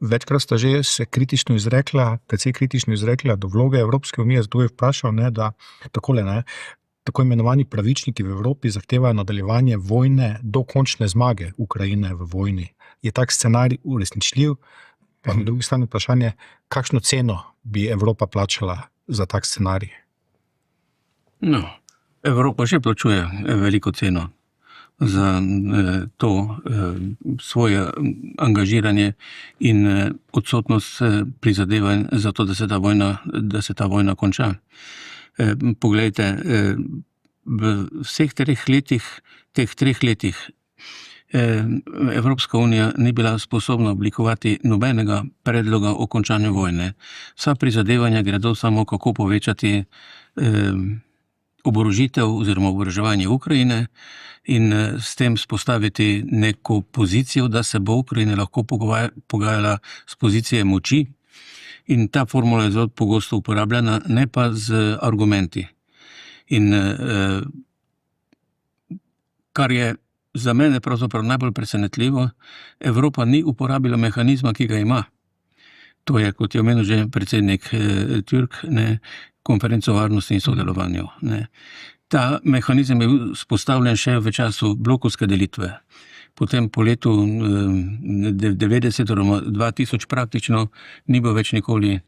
Večkrat sta že se precej kritično izrekla do vloge Evropske unije, zato je vprašal, da tako imenovani pravičniki v Evropi zahtevajo nadaljevanje vojne do končne zmage Ukrajine v vojni. Je tak scenarij uresničljiv? Pa na drugi strani vprašanje, kakšno ceno bi Evropa plačala za tak scenarij? No, Evropa že plačuje veliko ceno za to svoje angažiranje in odsotnost prizadevanj za to, da se ta vojna konča. Poglejte, v vseh teh treh letih Evropska unija ni bila sposobna oblikovati nobenega predloga o končanju vojne. Vsa prizadevanja gredo samo, kako povečati oborožitev oziroma oboroževanje Ukrajine in s tem spostaviti neko pozicijo, da se bo Ukrajina lahko pogajala z pozicije moči. In ta formula je zelo pogosto uporabljena, ne pa z argumenti. In kar je za mene pravzaprav najbolj presenetljivo, Evropa ni uporabila mehanizma, ki ga ima. To je, kot je omenil že predsednik Türk, konferenco o varnosti in sodelovanju. Ta mehanizem je vzpostavljen še v času blokovske delitve. Potem po letu 90 oziroma 2000 praktično ni bil več nikoli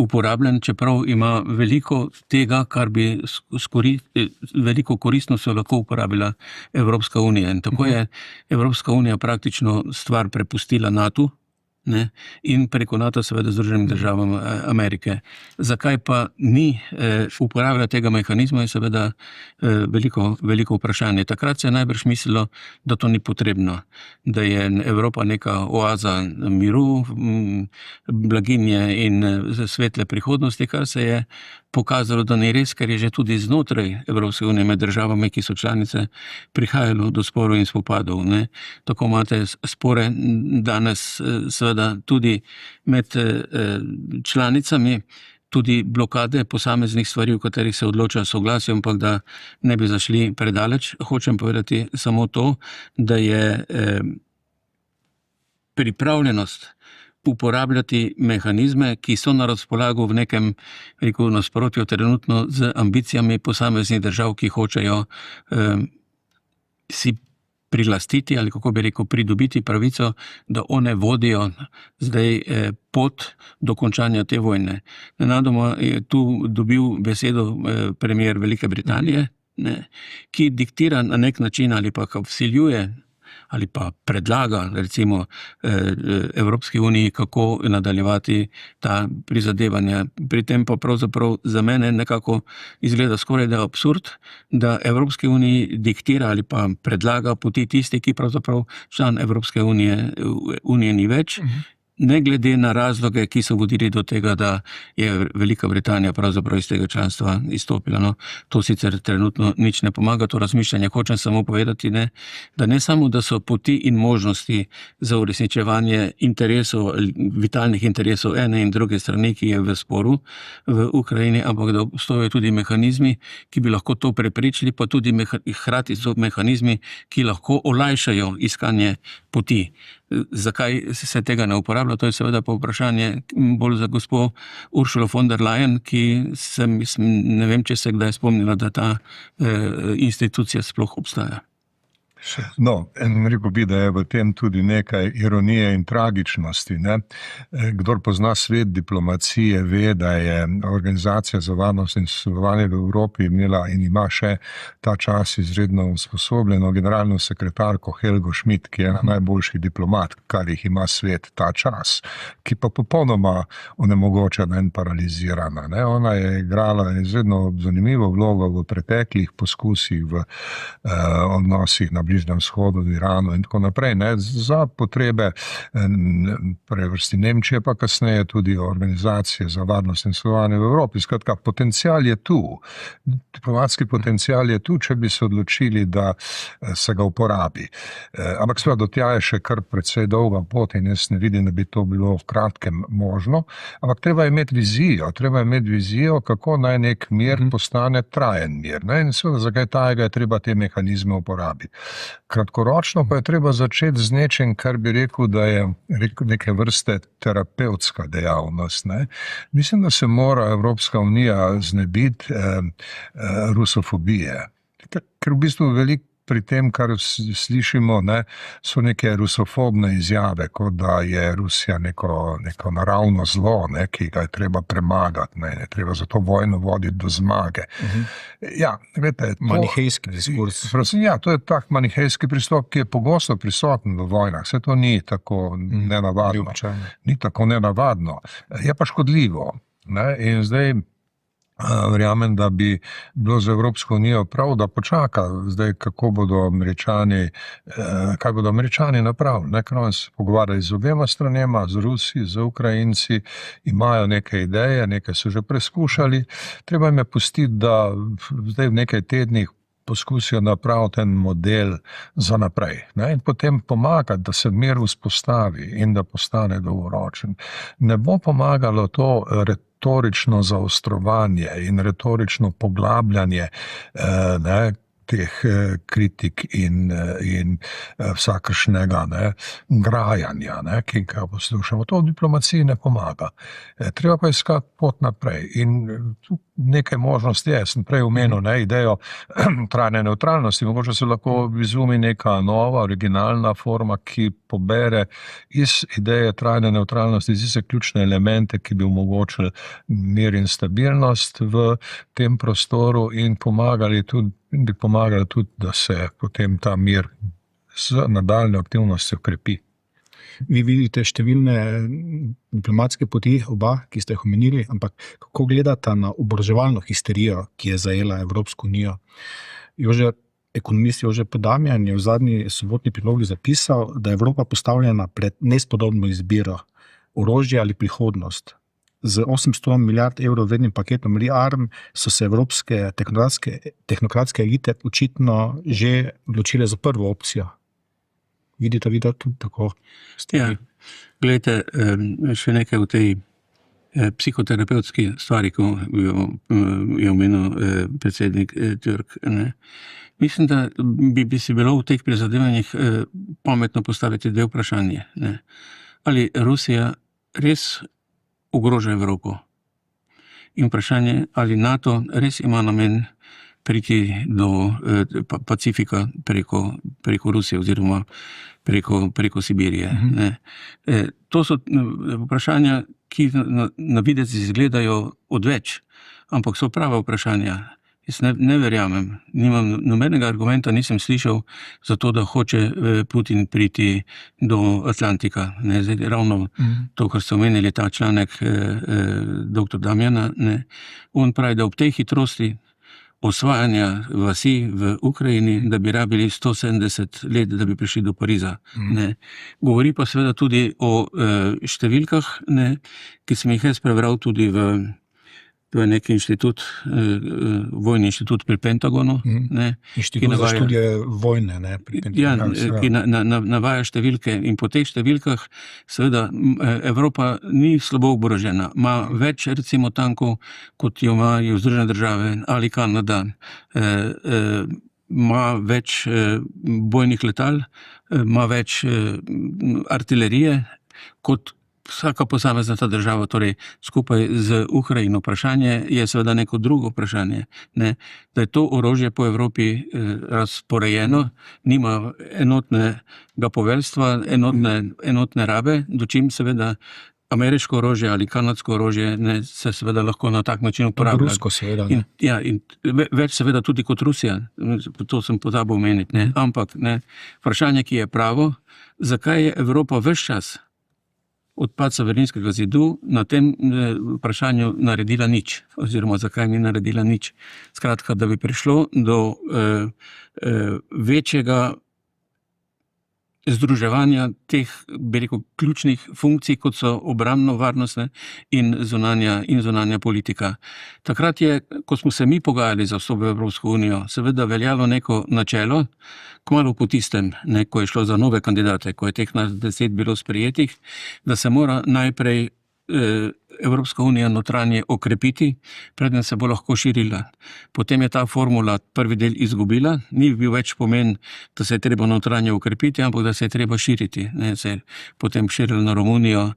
uporabljen, čeprav ima veliko tega, kar bi veliko koristnostjo lahko uporabila Evropska unija. In tako je Evropska unija praktično stvar prepustila NATO, in preko NATO seveda Združenim državam Amerike. Zakaj pa ni uporabljala tega mehanizma, je seveda veliko vprašanje. Takrat se je najbrž mislilo, da to ni potrebno, da je Evropa neka oaza miru, blaginje in svetle prihodnosti, kar se je pokazalo, da ni res, ker je že tudi znotraj Evropske unije med državami, ki so članice, prihajalo do sporov in spopadov. Tako imate spore danes seveda tudi med članicami, tudi blokade posameznih stvari, v katerih se odloča soglasje, ampak da ne bi zašli predaleč. Hočem povedati samo to, da je pripravljenost uporabljati mehanizme, ki so na razpolago v nekem nasprotju trenutno z ambicijami posameznih držav, ki hočejo si prilastiti ali kako bi rekel, pridobiti pravico, da one vodijo zdaj pot do končanja te vojne. Nenadoma je tu dobil besedo premier Velike Britanije, ki diktira na nek način ali pa vsiljuje ali pa predlaga recimo Evropski uniji, kako nadaljevati ta prizadevanja. Pri tem pa pravzaprav za mene nekako izgleda skoraj da absurd, da Evropski uniji diktira ali pa predlaga poti tisti, ki pravzaprav član Evropske unije ni več, ne glede na razloge, ki so vodili do tega, da je Velika Britanija pravzaprav iz tega članstva izstopila. No, to sicer trenutno nič ne pomaga, to razmišljanje. Hočem samo povedati, da ne samo, da so poti in možnosti za uresničevanje interesov, vitalnih interesov ene in druge strani, ki je v sporu v Ukrajini, ampak da obstojajo tudi mehanizmi, ki bi lahko to preprečili, pa tudi hkrati so mehanizmi, ki lahko olajšajo iskanje poti. Zakaj se tega ne uporablja? To je seveda pa vprašanje bolj za gospo Uršulo von der Leyen, ki ne vem, če se kdaj spomnila, da ta institucija sploh obstaja. No, rekel bi, da je v tem tudi nekaj ironije in tragičnosti. Kdor pozna svet diplomacije, ve, da je Organizacija za varnost in sodelovanje v Evropi imela in ima še ta čas izredno usposobljeno generalno sekretarko Helgo Schmidt, ki je ena najboljših diplomat, kar jih ima svet ta čas, ki pa popolnoma onemogočena in paralizirana. Ona je igrala izredno zanimivo vlogo v preteklih poskusih v odnosih na Bližnjem vzhodu, v Iranu in tako naprej, za potrebe prve vrsti Nemčije, pa kasneje tudi Organizacije za varnost in sodelovanje v Evropi. Skratka, potencial je tu. Diplomatski potencial je tu, če bi se odločili, da se ga uporabi. Ampak seveda do tja je še kar precej dolga pot in jaz ne vidim, da bi to bilo v kratkem možno. Ampak treba je imeti vizijo, kako naj nek mir postane trajen mir. In seveda, zakaj tajega je treba te mehanizme uporabiti. Kratkoročno pa je treba začeti z nečim, kar bi rekel, da je neke vrste terapevtska dejavnost. Ne? Mislim, da se mora Evropska unija znebiti rusofobije, ker v bistvu veliko pri tem, kar slišimo, ne, so neke rusofobne izjave, kot da je Rusija neko naravno zlo, ne, ki ga je treba premagati, ne treba za to vojno voditi do zmage. Ja, gledajte, manihejski diskurs. Ja, to je tak manihejski pristop, ki je pogosto prisoten v vojnah. Vse to ni tako nenavadno. Ni tako nenavadno. Je pa škodljivo. Ne, in zdaj verjamem, da bi bilo za Evropsko unijo prav, da počaka zdaj, kaj bodo Američani napravili. Nekaj se pogovarjali z obema stranema, z Rusi, z Ukrajinci, imajo neke ideje, nekaj so že preskušali. Treba jim je pustiti, da zdaj v nekaj tednih poskusijo napraviti en model za naprej. Ne? In potem pomagati, da se mir vzpostavi in da postane dolgoročen. Ne bo pomagalo to retorično zaostrovanje in retorično poglabljanje teh kritik in vsakršnega grajanja, ki ga poslušamo. To v diplomaciji ne pomaga. Treba pa iskati pot naprej. In tu nekaj možnosti je. Sem prej omenil idejo trajne nevtralnosti. Mogoče se lahko izumi neka nova, originalna forma, ki pobere iz ideje trajne nevtralnosti tiste ključne elemente, ki bi omogočili mir in stabilnost v tem prostoru in pomagali tudi, da se potem ta mir z nadaljnjo aktivnostjo krepi. Vi vidite številne diplomatske poti, oba, ki ste jih omenili, ampak kako gledate na oboroževalno histerijo, ki je zajela Evropsko unijo? Ekonomist Jože Podamjan je v zadnji sobotni prilogi zapisal, da je Evropa postavljena pred nespodobno izbiro orožje ali prihodnost. Z 800 milijard evrov vrednim paketom ReArm so se evropske tehnokratske elite očitno že odločile za prvo opcijo. Vidite tudi tako? Ja, gledajte, še nekaj v tej psihoterapevtski stvari, ko je omenil predsednik Türk. Ne? Mislim, da bi si bilo v teh prizadevanjih pametno postaviti dve vprašanje. Ne? Ali Rusija res ogroža Evropo? In vprašanje, ali NATO res ima namen priti do Pacifika preko Rusije oziroma preko Sibirije. Ne? To so vprašanja, ki na videz izgledajo odveč, ampak so prava vprašanja. Jaz ne verjamem, nimam nobenega argumenta, nisem slišal za to, da hoče Putin priti do Atlantika. Ne, zdaj, ravno to, kar ste omenili, ta članek dr. Damjana, ne, on pravi, da ob tej hitrosti osvajanja vasi v Ukrajini, da bi rabili 170 let, da bi prišli do Pariza. Ne. Govori pa seveda tudi o številkah, ne, ki sem jih jaz prebral tudi to je neki inštitut, vojni inštitut pri Pentagonu. Inštitut za študije vojne, ne, pri Pentagonu. Ja, ki navaja številke in po teh številkah seveda Evropa ni slabo oborožena. Ima več recimo tankov, kot jo imajo Združene države ali Kanada. Ima več bojnih letal, ima več artilerije, kot vsaka posamezna ta država, torej skupaj z Ukrajino. Vprašanje je seveda neko drugo vprašanje, ne? Da je to orožje po Evropi razporejeno, nima enotnega poveljstva, enotne rabe, dočim seveda ameriško orožje ali kanadsko orožje se seveda lahko na tak način uporablja. Rusko seveda. In več seveda tudi kot Rusija, to sem pozabil omeniti, ne? Ampak vprašanje, ki je pravo, zakaj je Evropa ves čas od padca Berlinskega zidu na tem vprašanju naredila nič, oziroma zakaj ni naredila nič. Skratka, da bi prišlo do večjega združevanja teh, bi rekel, ključnih funkcij, kot so obrambno-varnostne in zunanja politika. Takrat je, ko smo se mi pogajali za vstop v Evropsko unijo, seveda veljalo neko načelo, kmalu po tistem, ko je šlo za nove kandidate, ko je teh 10 bilo sprejetih, da se mora najprej Evropska unija notranje okrepiti, preden se bo lahko širila. Potem je ta formula prvi del izgubila, ni bil več pomen, da se je treba notranje okrepiti, ampak da se je treba širiti. Ne, se je potem širilo na Romunijo,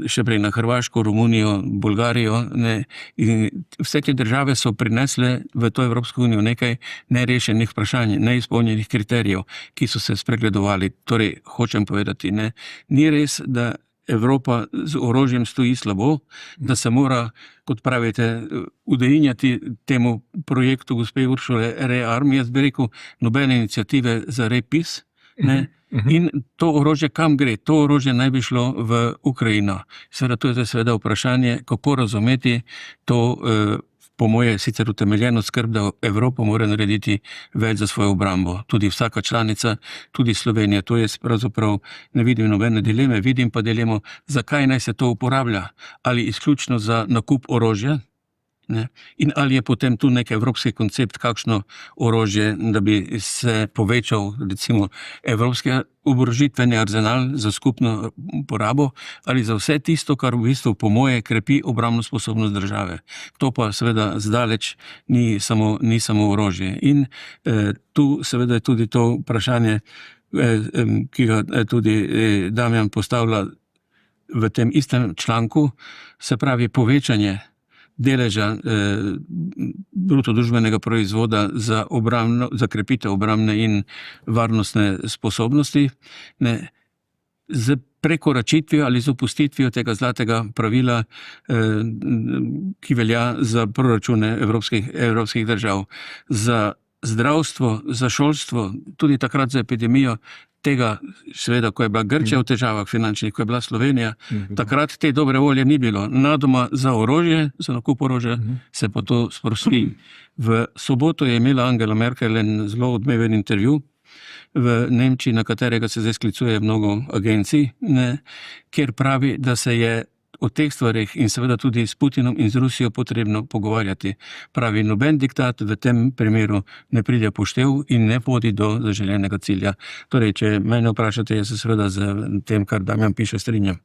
še prej na Hrvaško, Romunijo, Bolgarijo. Ne, in vse te države so prinesle v to Evropsko unijo nekaj nerešenih vprašanj, neizpolnjenih kriterijev, ki so se spregledovali. Torej, hočem povedati, ne, ni res, da Evropa z orožjem stoji slabo, da se mora, kot pravite, udejinjati temu projektu gospe Uršule ReArm. Jaz bi rekel, nobene iniciative za RePeace, ne. In to orožje kam gre? To orožje naj bi šlo v Ukrajino. Seveda, to je seveda vprašanje, kako razumeti to, po moje sicer utemeljeno skrb, da Evropa mora narediti več za svojo obrambo. Tudi vsaka članica, tudi Slovenija. To jaz pravzaprav ne vidim nobene dileme, vidim pa dilemo, zakaj naj se to uporablja. Ali izključno za nakup orožja, ne? In ali je potem tu nek evropski koncept, kakšno orožje, da bi se povečal, recimo, evropski oborožitveni arzenal za skupno porabo, ali za vse tisto, kar v bistvu po moje krepi obrambno sposobnost države. To pa seveda zdaleč ni samo orožje. In tu seveda je tudi to vprašanje, ki ga tudi Damjan postavlja v tem istem članku, se pravi povečanje deleža bruto družbenega proizvoda za krepitev obrambne in varnostne sposobnosti, ne, z prekoračitvijo ali z opustitvijo tega zlatega pravila, ki velja za proračune evropskih držav. Za zdravstvo, za šolstvo, tudi takrat za epidemijo, tega, seveda, ko je bila Grčija v težavah finančnih, ko je bila Slovenija, takrat te dobre volje ni bilo. Nadoma za orožje, za nakup orožja, se pa to sprosti. V soboto je imela Angela Merkel en zelo odmeven intervju v Nemčiji, na katerega se zdaj sklicuje mnogo agencij, ne, kjer pravi, da se je o teh stvarih in seveda tudi s Putinom in z Rusijo potrebno pogovarjati. Pravi, noben diktat v tem primeru ne pride poštev in ne vodi do zaželenega cilja. Torej, če mene vprašate, jaz se seveda z tem, kar Damjan piše, strinjam.